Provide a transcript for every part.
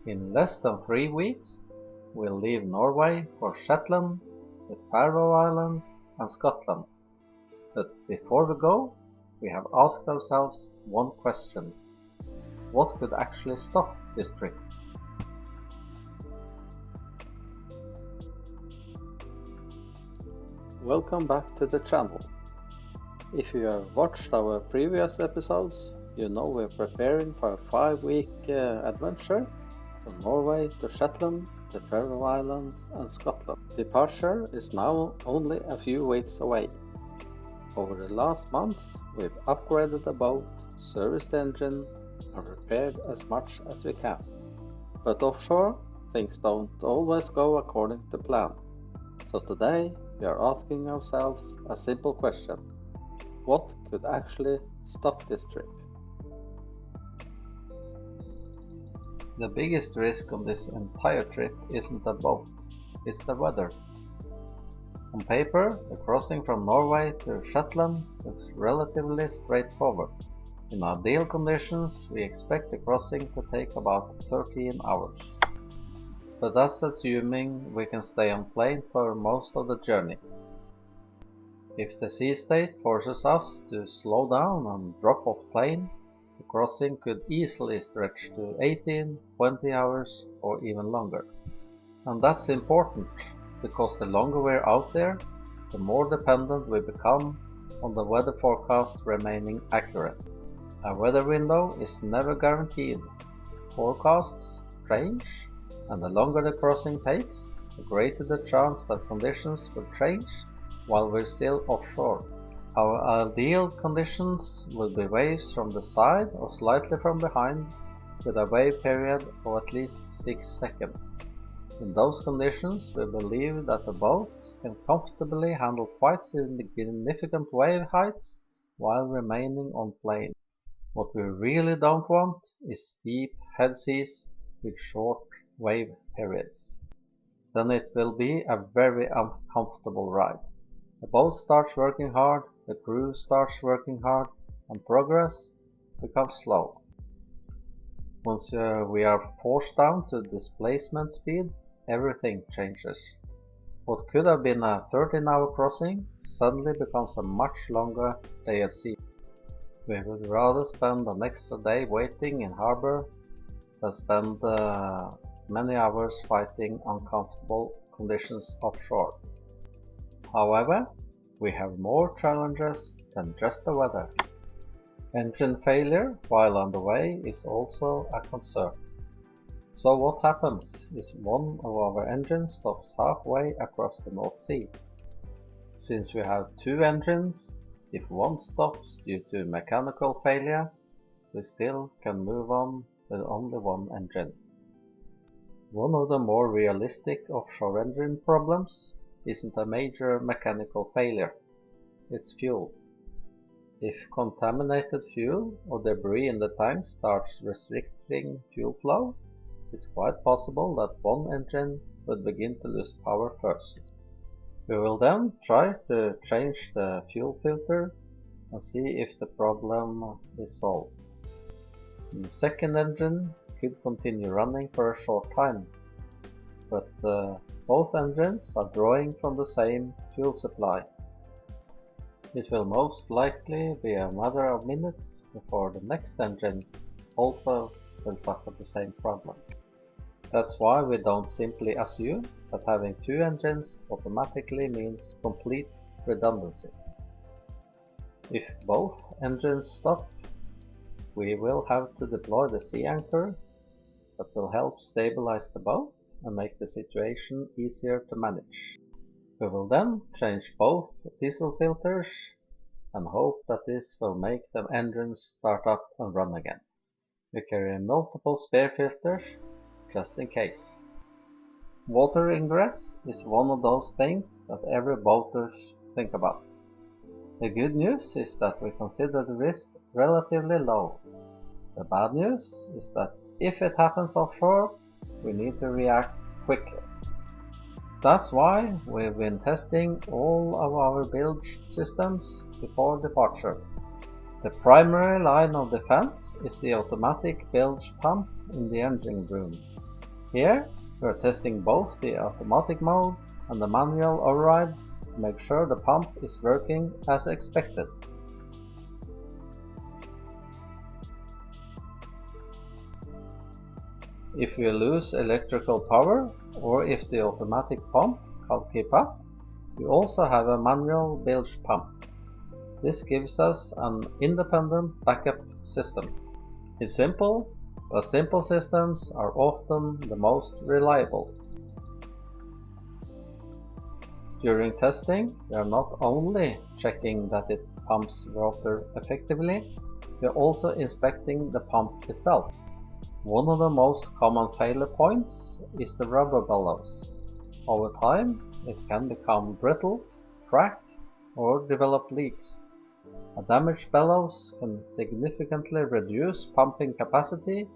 In less than 3 weeks, we'll leave Norway for Shetland, the Faroe Islands and Scotland. But before we go, we have asked ourselves one question. What could actually stop this trip? Welcome back to the channel. If you have watched our previous episodes, you know we're preparing for a 5-week adventure from Norway to Shetland, the Faroe Islands and Scotland. Departure is now only a few weeks away. Over the last months, we've upgraded the boat, serviced the engine and repaired as much as we can. But offshore, things don't always go according to plan. So today, we are asking ourselves a simple question. What could actually stop this trip? The biggest risk on this entire trip isn't the boat, it's the weather. On paper, the crossing from Norway to Shetland looks relatively straightforward. In ideal conditions, we expect the crossing to take about 13 hours. But that's assuming we can stay on plane for most of the journey. If the sea state forces us to slow down and drop off plane, the crossing could easily stretch to 18, 20 hours or even longer. And that's important, because the longer we're out there, the more dependent we become on the weather forecast remaining accurate. A weather window is never guaranteed. Forecasts change, and the longer the crossing takes, the greater the chance that conditions will change while we're still offshore. Our ideal conditions will be waves from the side or slightly from behind, with a wave period of at least 6 seconds. In those conditions, we believe that the boat can comfortably handle quite significant wave heights while remaining on plane. What we really don't want is steep head seas with short wave periods. Then it will be a very uncomfortable ride. The boat starts working hard, the crew starts working hard, and progress becomes slow. Once we are forced down to displacement speed, everything changes. What could have been a 13-hour crossing suddenly becomes a much longer day at sea. We would rather spend an extra day waiting in harbor than spend many hours fighting uncomfortable conditions offshore. However, we have more challenges than just the weather. Engine failure while on the way is also a concern. So what happens if one of our engines stops halfway across the North Sea? Since we have 2 engines, if one stops due to mechanical failure, we still can move on with only one engine. One of the more realistic offshore engine problems isn't a major mechanical failure, it's fuel. If contaminated fuel or debris in the tank starts restricting fuel flow, it's quite possible that one engine would begin to lose power first. We will then try to change the fuel filter and see if the problem is solved. The second engine could continue running for a short time, but both engines are drawing from the same fuel supply. It will most likely be a matter of minutes before the next engines also will suffer the same problem. That's why we don't simply assume that having 2 engines automatically means complete redundancy. If both engines stop, we will have to deploy the sea anchor that will help stabilize the boat and make the situation easier to manage. We will then change both diesel filters and hope that this will make the engines start up and run again. We carry multiple spare filters just in case. Water ingress is one of those things that every boater think about. The good news is that we consider the risk relatively low. The bad news is that if it happens offshore, we need to react quickly. That's why we've been testing all of our bilge systems before departure. The primary line of defense is the automatic bilge pump in the engine room. Here we are testing both the automatic mode and the manual override to make sure the pump is working as expected. If we lose electrical power or if the automatic pump can't keep up, we also have a manual bilge pump. This gives us an independent backup system. It's simple, but simple systems are often the most reliable. During testing, we are not only checking that it pumps water effectively, we are also inspecting the pump itself. One of the most common failure points is the rubber bellows. Over time, it can become brittle, crack, or develop leaks. A damaged bellows can significantly reduce pumping capacity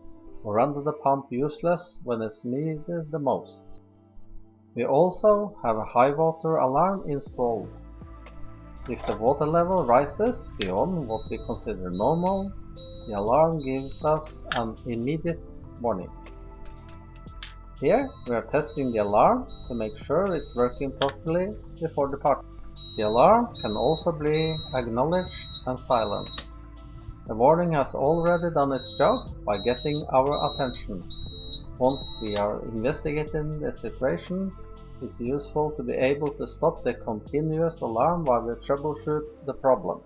or render the pump useless when it's needed the most. We also have a high water alarm installed. If the water level rises beyond what we consider normal, the alarm gives us an immediate warning. Here we are testing the alarm to make sure it's working properly before departure. The alarm can also be acknowledged and silenced. The warning has already done its job by getting our attention. Once we are investigating the situation, it's useful to be able to stop the continuous alarm while we troubleshoot the problem.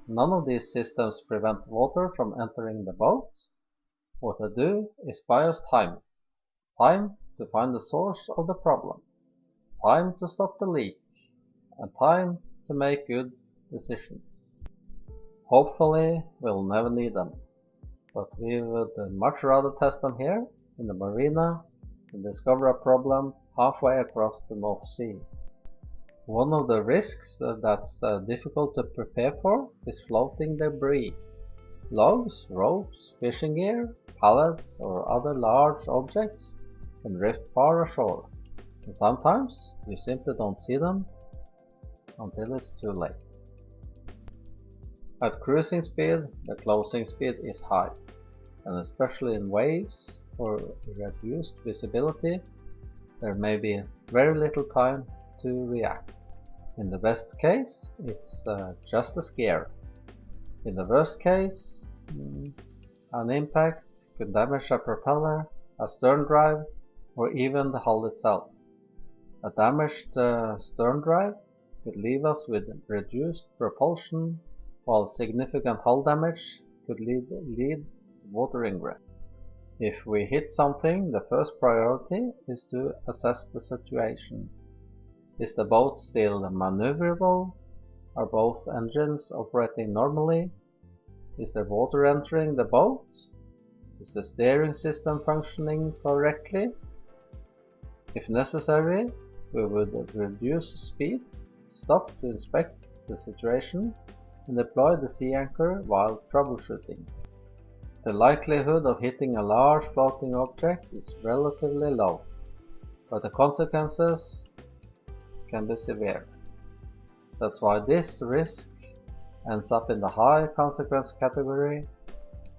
None of these systems prevent water from entering the boat. What they do is buy us time. Time to find the source of the problem. Time to stop the leak. And time to make good decisions. Hopefully we'll never need them, but we would much rather test them here in the marina than discover a problem halfway across the North Sea. One of the risks that's difficult to prepare for is floating debris. Logs, ropes, fishing gear, pallets or other large objects can drift far ashore, and sometimes you simply don't see them until it's too late. At cruising speed, the closing speed is high, and especially in waves or reduced visibility, there may be very little time to react. In the best case, it's just a scare. In the worst case, an impact could damage a propeller, a stern drive, or even the hull itself. A damaged stern drive could leave us with reduced propulsion, while significant hull damage could lead to water ingress. If we hit something, the first priority is to assess the situation. Is the boat still maneuverable? Are both engines operating normally? Is there water entering the boat? Is the steering system functioning correctly? If necessary, we would reduce speed, stop to inspect the situation, and deploy the sea anchor while troubleshooting. The likelihood of hitting a large floating object is relatively low, but the consequences can be severe. That's why this risk ends up in the high consequence category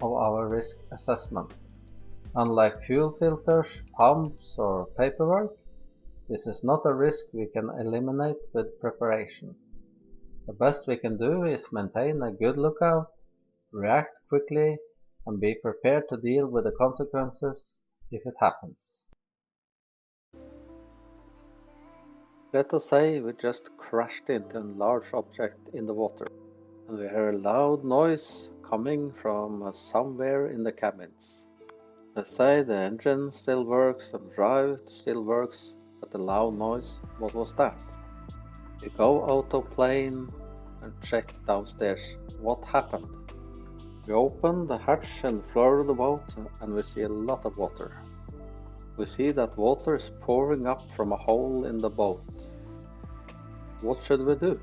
of our risk assessment. Unlike fuel filters, pumps, or paperwork, this is not a risk we can eliminate with preparation. The best we can do is maintain a good lookout, react quickly, and be prepared to deal with the consequences if it happens. Let us say we just crashed into a large object in the water, and we hear a loud noise coming from somewhere in the cabins. Let's say the engine still works and the drive still works, but the loud noise, what was that? We go out of plane and check downstairs what happened. We open the hatch and floor of the boat and we see a lot of water. We see that water is pouring up from a hole in the boat. What should we do?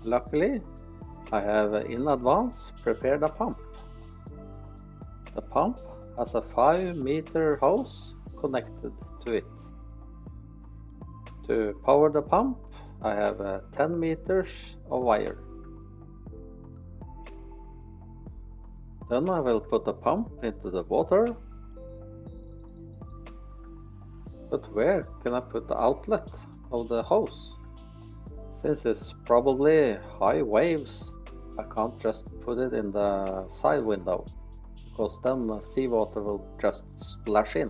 Luckily, I have in advance prepared a pump. The pump has a 5-meter hose connected to it. To power the pump, I have 10 meters of wire. Then I will put a pump into the water. But where can I put the outlet of the hose? Since it's probably high waves, I can't just put it in the side window, because then the seawater will just splash in.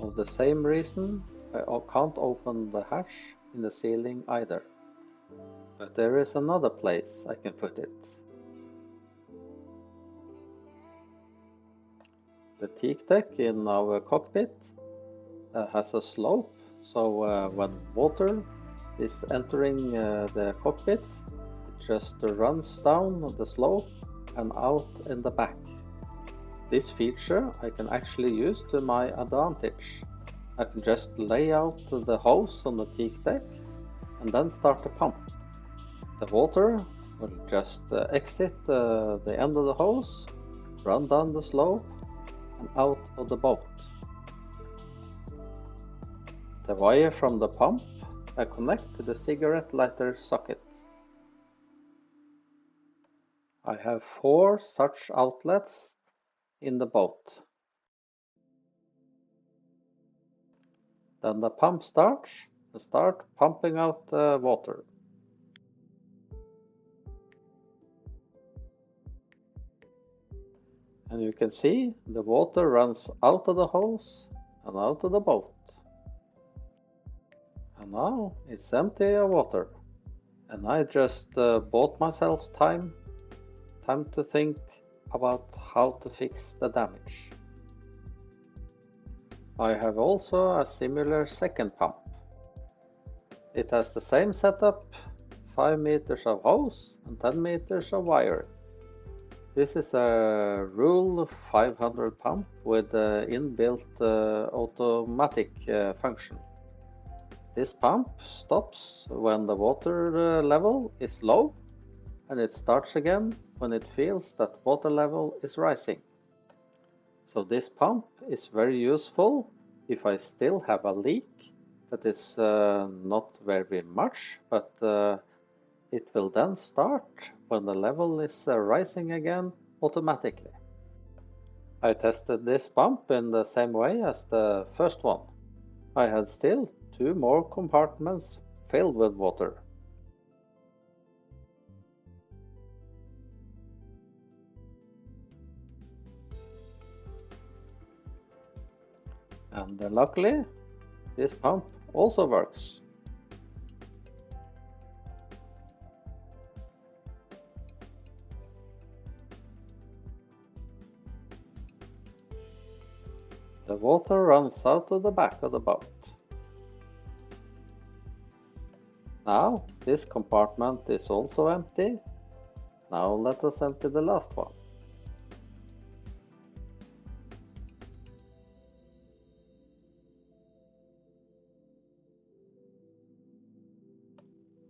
For the same reason, I can't open the hatch in the ceiling either. But there is another place I can put it. The teak deck in our cockpit has a slope, so when water is entering the cockpit, it just runs down the slope and out in the back. This feature I can actually use to my advantage. I can just lay out the hose on the teak deck and then start the pump. The water will just exit the end of the hose, run down the slope and out of the boat. The wire from the pump I connect to the cigarette lighter socket. I have 4 such outlets in the boat. Then the pump starts and start pumping out the water. And you can see the water runs out of the hose and out of the boat. And now it's empty of water. And I just bought myself time to think about how to fix the damage. I have also a similar second pump. It has the same setup, 5 meters of hose and 10 meters of wire. This is a Rule 500 pump with inbuilt automatic function. This pump stops when the water level is low, and it starts again when it feels that water level is rising. So this pump is very useful if I still have a leak that is not very much, but it will then start when the level is rising again automatically. I tested this pump in the same way as the first one. I had still 2 more compartments filled with water. And luckily, this pump also works. The water runs out of the back of the boat. Now this compartment is also empty. Now let us empty the last one.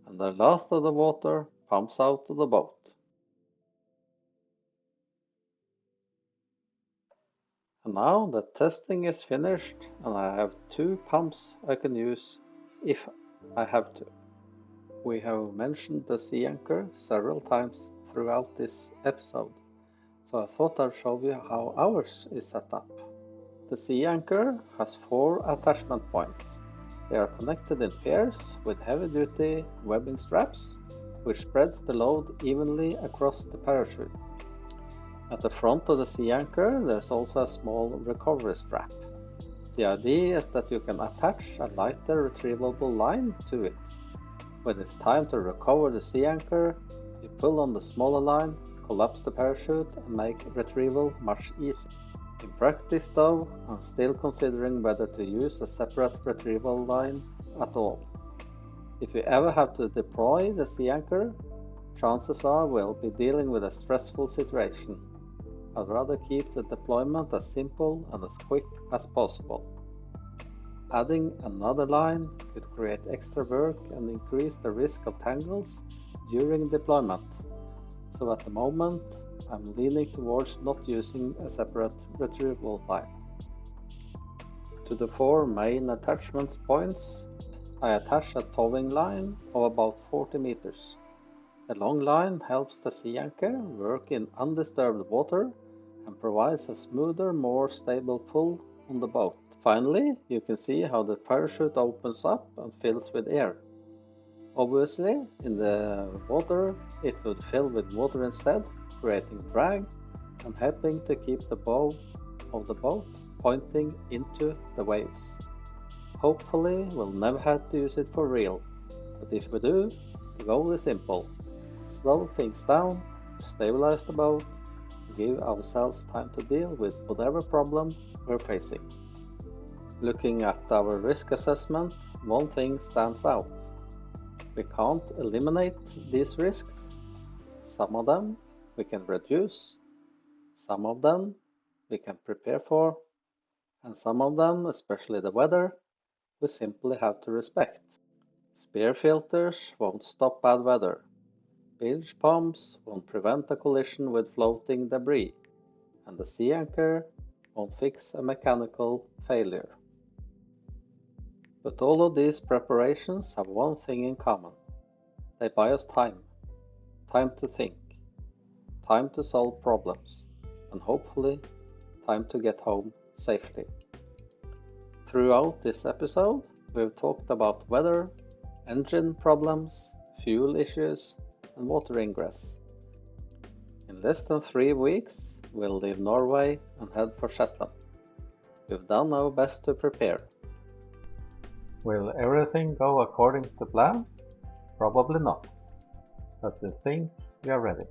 And the last of the water pumps out of the boat. And now the testing is finished and I have 2 pumps I can use if I have to. We have mentioned the sea anchor several times throughout this episode, so I thought I'd show you how ours is set up. The sea anchor has 4 attachment points. They are connected in pairs with heavy-duty webbing straps, which spreads the load evenly across the parachute. At the front of the sea anchor, there's also a small recovery strap. The idea is that you can attach a lighter retrievable line to it. When it's time to recover the sea anchor, you pull on the smaller line, collapse the parachute, and make retrieval much easier. In practice though, I'm still considering whether to use a separate retrieval line at all. If you ever have to deploy the sea anchor, chances are we'll be dealing with a stressful situation. I'd rather keep the deployment as simple and as quick as possible. Adding another line could create extra work and increase the risk of tangles during deployment. So at the moment, I'm leaning towards not using a separate retrieval line. To the 4 main attachment points, I attach a towing line of about 40 meters. The long line helps the sea anchor work in undisturbed water and provides a smoother, more stable pull on the boat. Finally, you can see how the parachute opens up and fills with air. Obviously, in the water, it would fill with water instead, creating drag and helping to keep the bow of the boat pointing into the waves. Hopefully, we'll never have to use it for real, but if we do, the goal is simple. Slow things down, stabilize the boat, and give ourselves time to deal with whatever problem we're facing. Looking at our risk assessment, one thing stands out. We can't eliminate these risks. Some of them we can reduce, some of them we can prepare for, and some of them, especially the weather, we simply have to respect. Spare filters won't stop bad weather. Bilge pumps won't prevent a collision with floating debris, and the sea anchor won't fix a mechanical failure. But all of these preparations have one thing in common. They buy us time. Time to think. Time to solve problems. And hopefully, time to get home safely. Throughout this episode, we've talked about weather, engine problems, fuel issues, and water ingress. In less than 3 weeks, we'll leave Norway and head for Shetland. We've done our best to prepare. Will everything go according to plan? Probably not, but we think we are ready.